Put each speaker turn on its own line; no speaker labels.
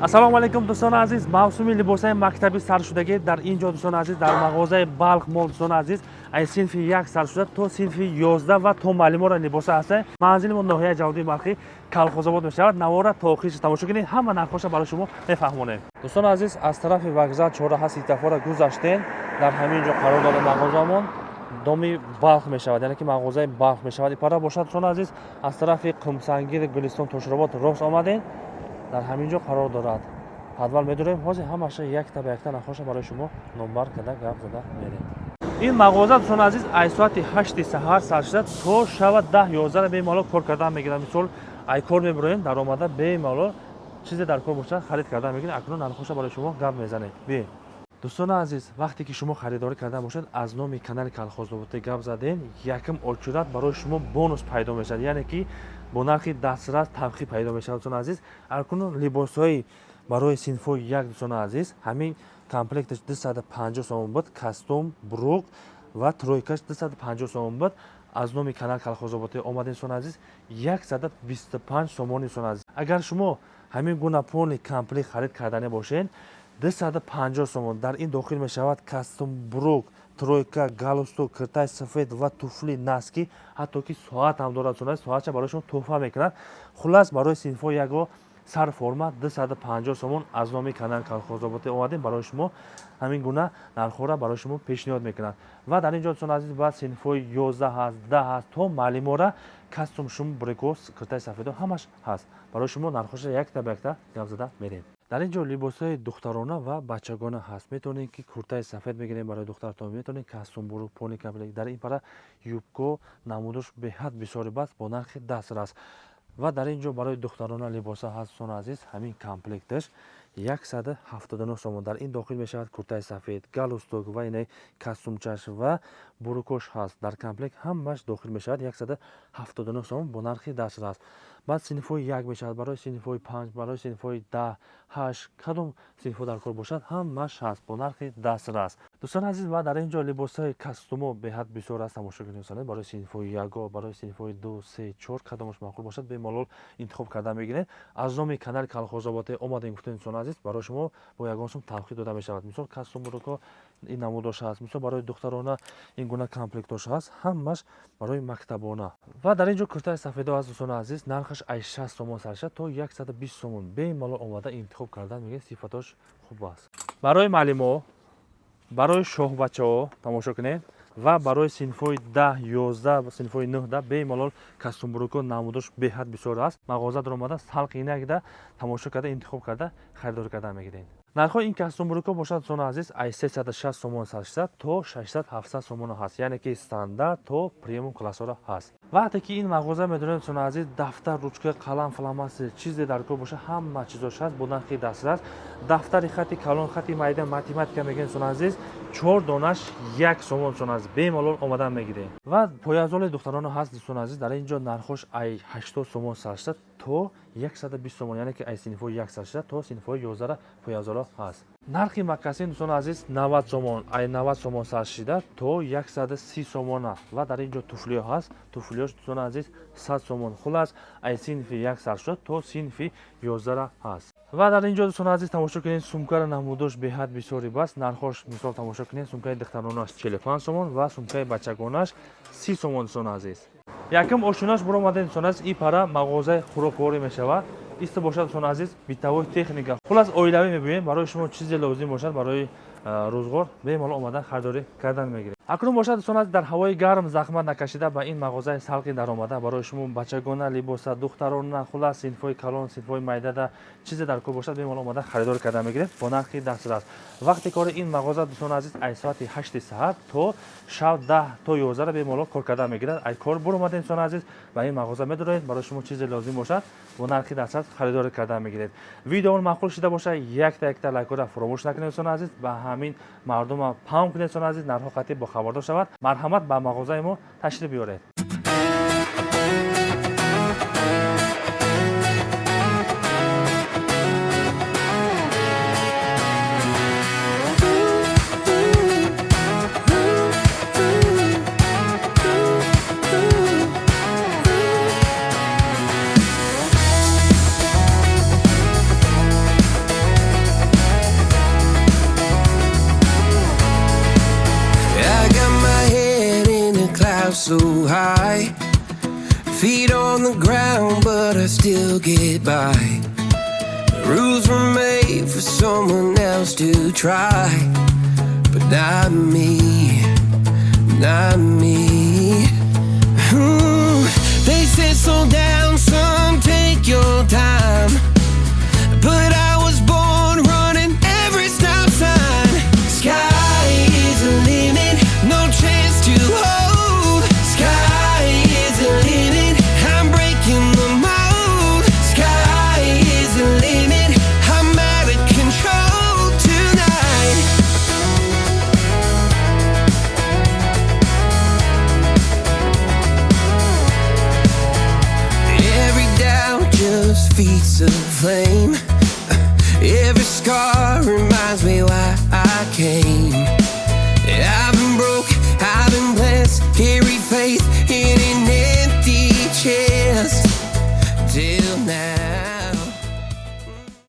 ассалому алайкум дӯстони азиз, мавсуми либосҳои мактаби саршудагӣ дар ин ҷо дӯстони азиз, дар мағозаи Балх мол дӯстони азиз, аз синфи 1 саршуда то синфи 11 ва то маълиморо либоса ҳастанд. Манзили мо ноҳияи Ҷавдии Балхӣ, Калхозобод мешавад. Навора то охириш тамошо кунед, ҳама нархоша барои шумо мефаҳмонем. Дӯстони азиз, аз тарафи вокзал чораҳа светофора гузаштем, дар ҳамин ҷо қарор дорад мағозамон доми Балх мешавад, яъне ки мағозаи Балх мешавад. Ипара бошад дӯстони азиз, аз тарафи Қумсангир Гулистон Тоширобод рост омадем, дар ҳамин ҷо қарор дорад. Ҳадвал медорем, ҳозир ҳамаша якта ба якта нархоша барои шумо номбар када гап зада мерем. ин мағоза дӯстони азиз аз соати 8 саҳар сар шуда то шава 10-11 бемалол кор кардан мегирад. Мисол ай кор мебуроем, дар омада бемалол чизе дар кор бошад харид кардан мегирем. Акнун нархоша барои шумо гап мезанем. Бе дӯстони азиз, вақте ки шумо харидорӣ кардан бошед, аз номи канали Калхозободӣ гап задем, якм очурат барои шумо бонус пайдо мешавад, яъне ки бо нархи дастрас тавхӣ пайдо мешавад. Дӯстони азиз, акнун либосҳои барои синфои 1 дӯстони азиз, ҳамин комплекташ 250 сомон буд, кастом, брук ва тройкаш 250 сомон буд. Аз номи канал Калхозободӣ омадем дӯстони азиз, 125 сомони дӯстони азиз. Агар шумо ҳамин гуна полни комплект харид кардане бошед, 250 сомон дар ин дохил мешавад кастом, брук, тройка, галстук, киртай сафед ва туфли наски, ҳатто ки соат ҳам дорад дӯстони азиз, соатша барои шумо туҳфа мекунад. Хулас барои синфои 1 сар форма 250 сомон аз номи канал Калхозободӣ омадем барои шумо ҳамин гуна нархора барои шумо пешниҳод мекунад. Ва дар ин ҷо дӯстони азиз, ба синфои 11 ҳаст, 10 ҳаст, то маълимора кастом шум брикос, киртай сафедо ҳамаш ҳаст. Барои шумо нархоша якта ба якта гап зада мерем. дар ин ҷо либосҳои духтарона ва бачагона ҳаст. Метавонед ки куртаи сафед бигирем барои духтартон, метавонед кастом, брук, пони комплект. Дар ин пара юбко намудош беҳад бисёри баст бо нархи дастрас. ва дар ин ҷо барои духтарона либоса ҳаст дӯстони азиз, ҳамин комплекташ 179 сомон. дар ин дохил мешавад куртаи сафед, галстук ва инаи кастумчаш ва бурукош ҳаст. дар комплект ҳамаш дохил мешавад 179 сомон бо нархи дастрас. баъд синфои 1 мешавад, барои синфои 5, барои синфои 10, 8 кадом синфо дар кор бошад ҳамаш ҳаст бо нархи дастрас. дӯстони азиз, ва дар ин ҷо либосҳои кастумо беҳад бисёр аст, тамошо кунед. барои синфои 1, барои синфои 2, 3, 4 кадомаш маъқул бошад бемалол интихоб кардан мегиред. аз номи канали Калхозободӣ омадем гуфтем дӯстони азиз, барои шумо бо ягон сум тавхӣ дода мешавад. мисол кастум, буруко ин намудош ҳаст, мисол барои духтарона ин гуна комплектош ҳаст, ҳамаш барои мактабона. ва дар ин ҷо куртаи сафедо аст дӯстони азиз, нархаш аз 60 сомон сар шуда то 120 сомон бемалол омада интихоб кардан мегиред. сифатош хуб аст. барои маълимо, барои шоҳбачаҳо тамошо кунед ва барои синфои 10, 11, синфои 9 бемалол кастум, буруко намудош беҳад бисёр аст. мағоза дар омада салқи инакда тамошо карда, интихоб карда харидорӣ кардан мегиред. нархҳои ин кастум, буруко бошад дӯстони азиз, аз 360 сомон сар шуда то 600-700 сомон ҳаст, яъне ки стандарт то премиум классора ҳаст. вақте ки ин мағоза медорем дӯстони азиз, дафтар, ручка, қалам, фломастер, чизе дар кор боша ҳама чизош ҳаст бо нархи дастрас. дафтари хати калон, хати майда, математика мегирем дӯстони азиз, 4 донаш 1 сомон дӯстони азиз бемалол омадан мегирем. ва поязоли духтарона ҳаст дӯстони азиз, дар ин ҷо нархош аз 80 сомон сар шуда то 120 сомон, яъне ки аз синфои 1 сар шуда то синфои 11 поязола ҳаст. нархи макасин дӯстони азиз 90 сомон, аз 90 сомон сар шуда то 130 сомон аст. ва дар ин ҷо туфлиҳо ҳаст, туфлиҳош дӯстони азиз 100 сомон. хулас аз синфи 1 сар шуда то синфи 11 ҳаст. ва дар ин ҷо дӯстони азиз тамошо кунед, сумкаро намудош беҳад бисёри баст. нархош мисол тамошо кунед, сумкаи духтаронаш 45 сомон ва сумкаи бачагонаш 30 сомон дӯстони азиз. якм ошинош буромадем дӯстони азиз, ин пара мағозаи хӯрокворӣ мешавад. исто бошад дӯстони азиз, битавои техника. хулас оилавӣ мебинем, барои шумо чизе лозим бошад барои рӯзгор бемалол омада харидорӣ кардан мегиред. акнун бошад дӯстони азиз, дар ҳавои гарм захмат накашида ба ин мағозаи салқи даромада барои шумо бачагона либоса, духтарона, хулас синфои калон, синфои майдада чизе дар кор бошад бемалол омада харидорӣ кардан мегиред бо нархи дастрас. вақти кори ин мағоза дӯстони азиз аз соати 8 саҳар то шаб 10 то 11 бемалол кор кардан мегирад. аз кор буромадем дӯстони азиз, ба ин мағоза медороед, барои шумо чизе лозим бошад бо нархи дастрас харидорӣ кардан мегиред. видеоро маъқул шуда боша якта лайкора фуромӯш накунед дӯстони азиз, ба ҳамин мардума паҳм кунед дӯстони азиз, нархҳо қатъи бохабардор шавад. марҳамат, ба мағозаи мо ташриф биёред.
but I still get by. The rules were made for someone else to try, but not me, not me. Ooh, they said slow down, son, take your time, but I was born running every stop sign. Sky is the limit, no chance to hold. Sky is the limit, I'm breaking the mold. Sky is the limit, I'm out of control tonight. Every doubt just feeds the flame. Every scar reminds me why I came. I've been broke, I've been blessed, carry faith in an empty chest till now.